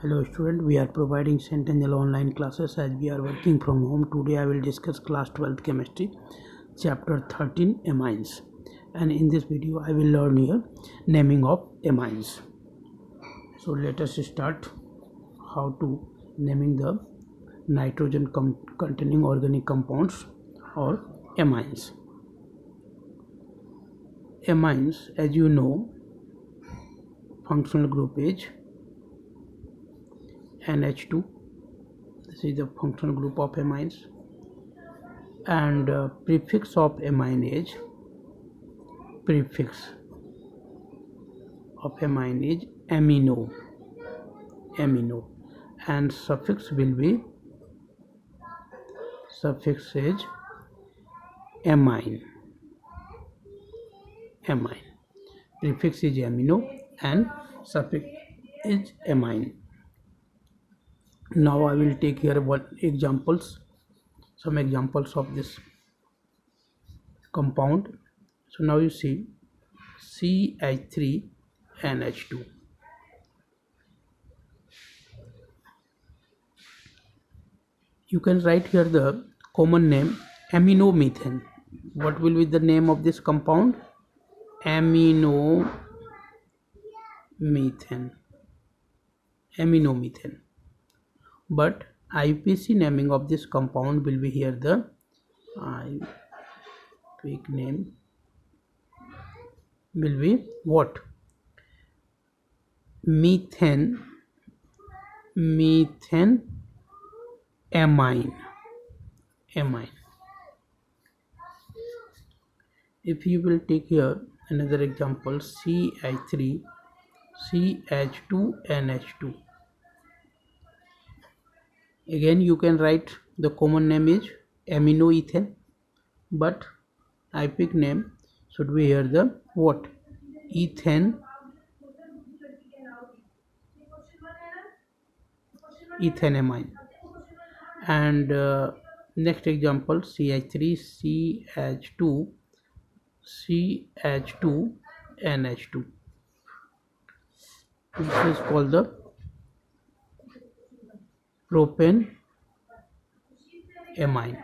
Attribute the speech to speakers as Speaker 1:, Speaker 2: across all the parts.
Speaker 1: Hello student, we are providing Centennial online classes as we are working from home. Today I will discuss class 12th chemistry chapter 13 amines, and in this video I will learn here naming of amines. So let us start how to naming the nitrogen containing organic compounds or amines. Amines, as you know, functional group is NH2. This is the functional group of amines, and prefix of amine is amino, and suffix is amine. Prefix is amino and suffix is amine. Now I will take here some examples of this compound. So now you see CH3NH2. You can write here the common name aminomethane. What will be the name of this compound? Aminomethane. But IUPAC naming of this compound will be here the quick name will be what? Methane amine. If you will take here another example, CH3CH2NH2. Again you can write the common name is aminoethane, but IUPAC name should be here the what? Ethanamine. And next example, CH3CH2NH2. This is called the propane amine.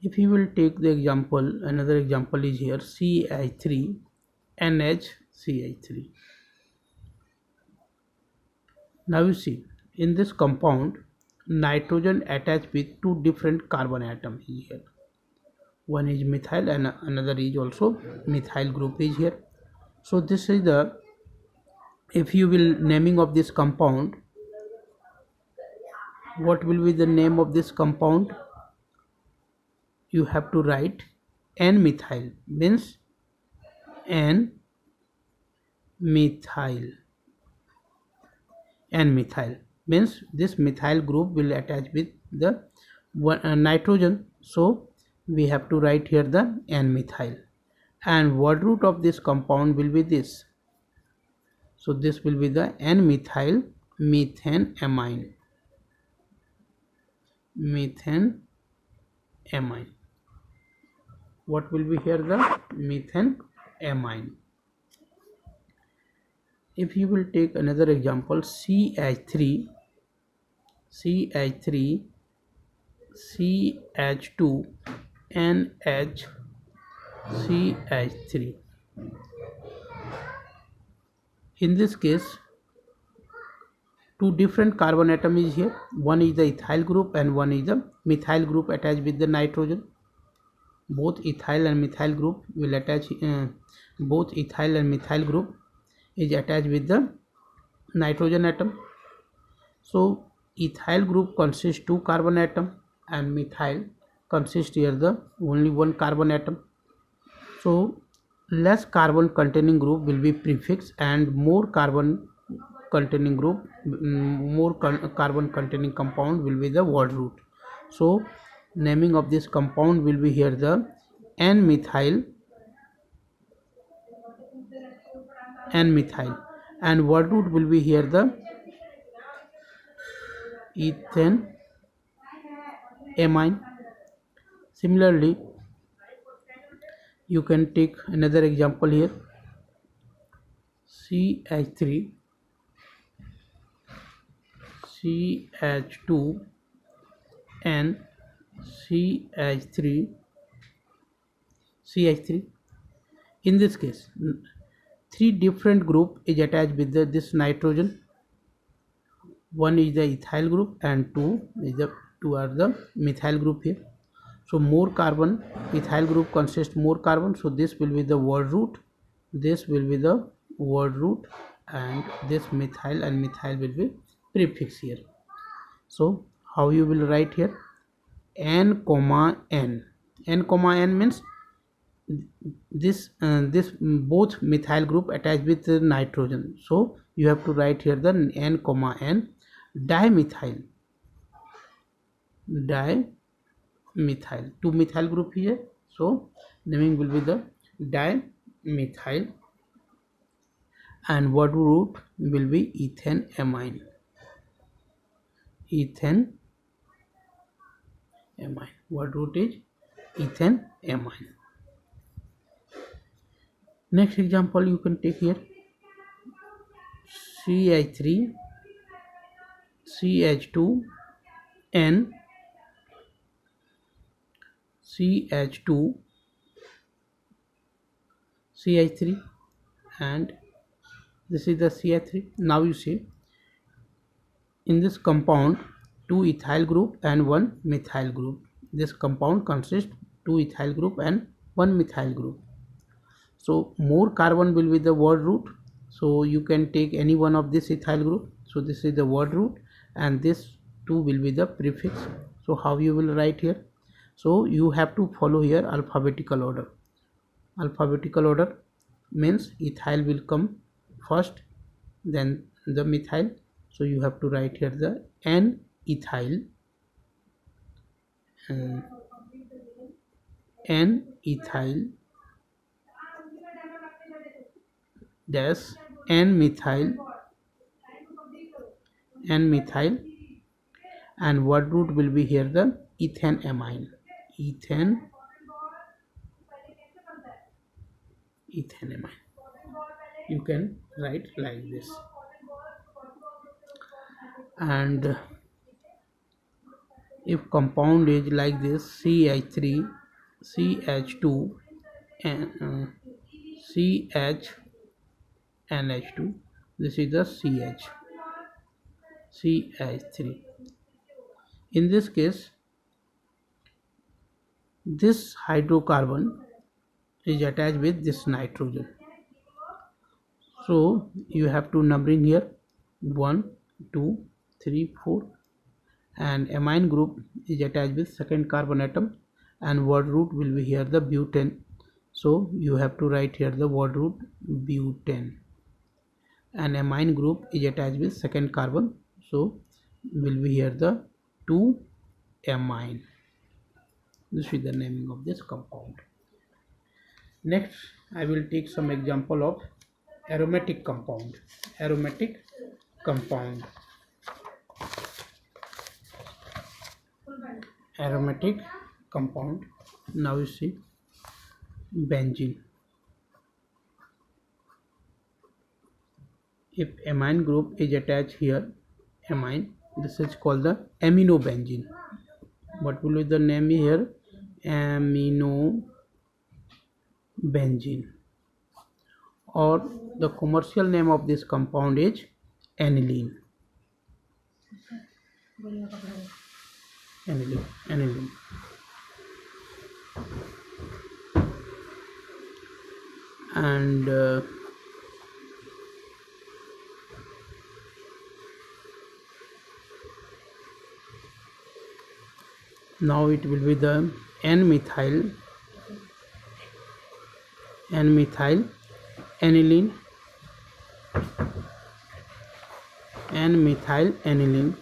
Speaker 1: If you will take the example, another example is here CH3NHCH3. Now you see, in this compound nitrogen attached with two different carbon atoms here. One is methyl and another is also methyl group is here. So this is the, if you will naming of this compound, what will be the name of this compound? You have to write N-methyl, means N-methyl means this methyl group will attach with the nitrogen, so we have to write here the N-methyl, and word root of this compound will be this. So this will be the N-methyl methanamine. What will be here the methanamine. If you will take another example, CH3CH2NHCH3. In this case, two different carbon atom is here. One is the ethyl group and one is the methyl group attached with the nitrogen. Both ethyl and methyl group will attach. Both ethyl and methyl group is attached with the nitrogen atom. So ethyl group consists two carbon atom and methyl consists here the only one carbon atom. So less carbon containing group will be prefix and more carbon containing group, carbon containing compound will be the word root. So naming of this compound will be here the N-methyl, and word root will be here the ethanamine. Similarly, you can take another example here. CH3, CH2 and CH3, CH3. In this case, three different group is attached with this nitrogen. One is the ethyl group and two are the methyl group here. So more carbon, ethyl group consists more carbon, so this will be the word root, this will be the word root, and this methyl and methyl will be prefix here. So how you will write here? N comma N. N comma N means this both methyl group attached with nitrogen, so you have to write here the N comma N. Dimethyl, two methyl group here, so naming will be the dimethyl, and word root will be ethanamine. Word root is ethanamine. Next example you can take here: CH3, CH2 N, CH2, CH3, and this is the CH3. Now you see, in this compound, two ethyl group and one methyl group. This compound consists two ethyl group and one methyl group. So more carbon will be the word root. So you can take any one of this ethyl group. So this is the word root, and this two will be the prefix. So how you will write here? So you have to follow here alphabetical order. Alphabetical order means ethyl will come first, then the methyl. So you have to write here the N ethyl, N ethyl dash N methyl, and word root will be here the ethanamine. Ethanamine. You can write like this. And if compound is like this, CH3, CH2 and CHNH2, this is the CH3. In this case, this hydrocarbon is attached with this nitrogen. So you have to numbering here 1, 2, 3, 4, and amine group is attached with second carbon atom, and word root will be here the butane. So you have to write here the word root butane, and amine group is attached with second carbon, so will be here the 2-amine. This is the naming of this compound. Next I will take some example of aromatic compound. Aromatic compound. Now you see benzene. If amine group is attached here, amine, this is called the aminobenzene. What will be the name here? Aminobenzene, or the commercial name of this compound is aniline. And now it will be the N-methyl aniline, N-methyl aniline.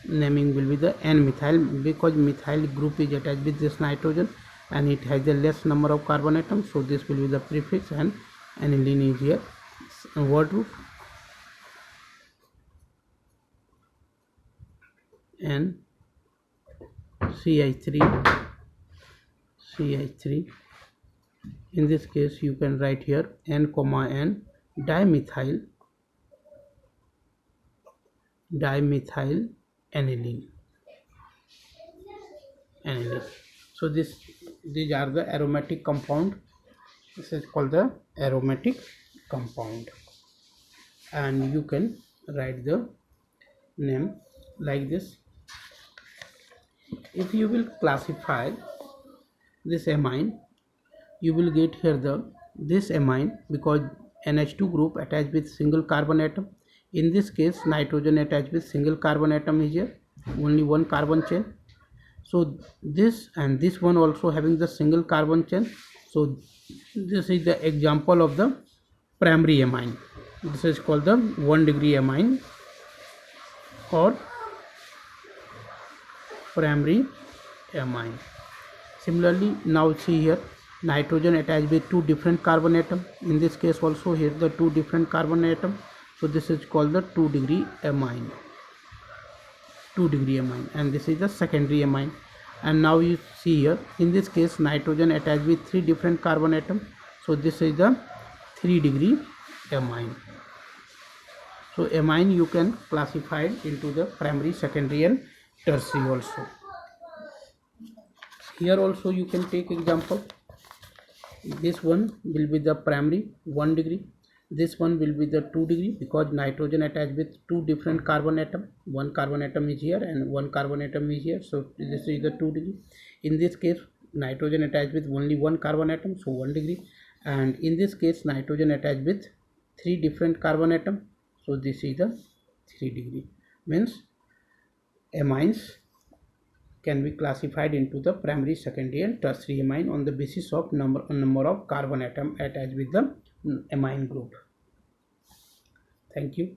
Speaker 1: Naming will be the N-methyl, because methyl group is attached with this nitrogen and it has a less number of carbon atoms, so this will be the prefix, and aniline is here word root, and CH3 In this case you can write here N comma N dimethyl aniline. So these are the aromatic compound. This is called the aromatic compound, and you can write the name like this. If you will classify this amine, you will get here this amine, because NH2 group attached with single carbon atom. In this case nitrogen attached with single carbon atom is here, only one carbon chain. So this and this one also having the single carbon chain. So this is the example of the primary amine. This is called the 1 degree amine or primary amine. Similarly, now see here nitrogen attached with two different carbon atom. In this case also here the two different carbon atom. So this is called the 2 degree amine. And this is the secondary amine. And now you see here in this case nitrogen attached with three different carbon atom. So this is the 3 degree amine. So amine you can classify into the primary, secondary and tertiary also. Here also you can take example. This one will be the primary 1 degree. This one will be the 2 degree, because nitrogen attached with two different carbon atom. One carbon atom is here and one carbon atom is here. So this is the 2 degree. In this case nitrogen attached with only one carbon atom, so 1 degree. And in this case nitrogen attached with three different carbon atom, so this is the 3 degree. Means amines can be classified into the primary, secondary and tertiary amine on the basis of number of carbon atom attached with the amine group. Thank you.